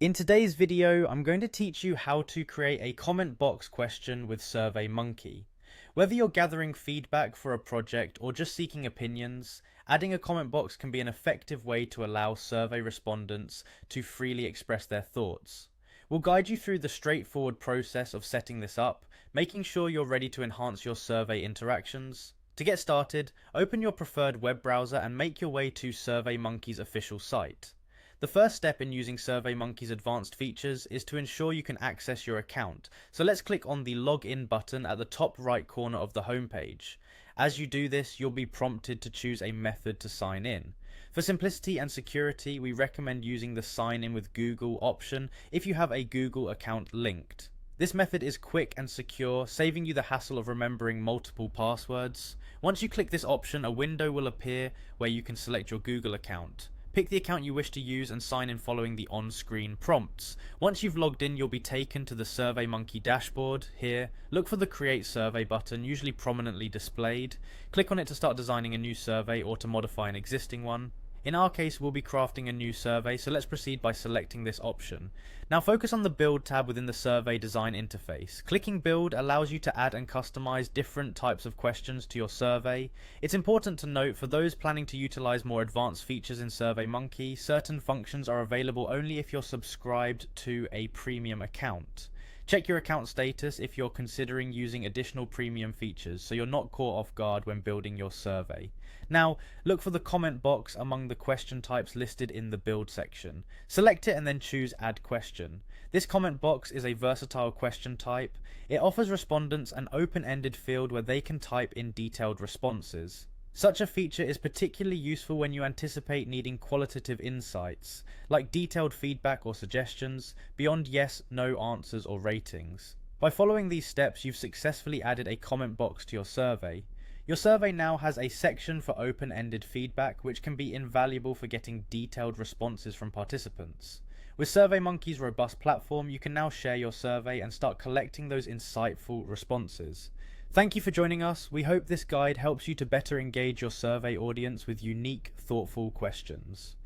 In today's video, I'm going to teach you how to create a comment box question with SurveyMonkey. Whether you're gathering feedback for a project or just seeking opinions, adding a comment box can be an effective way to allow survey respondents to freely express their thoughts. We'll guide you through the straightforward process of setting this up, making sure you're ready to enhance your survey interactions. To get started, open your preferred web browser and make your way to SurveyMonkey's official site. The first step in using SurveyMonkey's advanced features is to ensure you can access your account, so let's click on the Login button at the top right corner of the homepage. As you do this, you'll be prompted to choose a method to sign in. For simplicity and security, we recommend using the Sign in with Google option if you have a Google account linked. This method is quick and secure, saving you the hassle of remembering multiple passwords. Once you click this option, a window will appear where you can select your Google account. Pick the account you wish to use and sign in following the on-screen prompts. Once you've logged in, you'll be taken to the SurveyMonkey dashboard. Here, look for the Create Survey button, usually prominently displayed. Click on it to start designing a new survey or to modify an existing one. In our case, we'll be crafting a new survey, so let's proceed by selecting this option. Now focus on the Build tab within the survey design interface. Clicking Build allows you to add and customize different types of questions to your survey. It's important to note, for those planning to utilize more advanced features in SurveyMonkey, certain functions are available only if you're subscribed to a premium account. Check your account status if you're considering using additional premium features so you're not caught off guard when building your survey. Now, look for the comment box among the question types listed in the build section. Select it and then choose Add Question. This comment box is a versatile question type. It offers respondents an open-ended field where they can type in detailed responses. Such a feature is particularly useful when you anticipate needing qualitative insights, like detailed feedback or suggestions, beyond yes, no answers or ratings. By following these steps, you've successfully added a comment box to your survey. Your survey now has a section for open-ended feedback, which can be invaluable for getting detailed responses from participants. With SurveyMonkey's robust platform, you can now share your survey and start collecting those insightful responses. Thank you for joining us. We hope this guide helps you to better engage your survey audience with unique, thoughtful questions.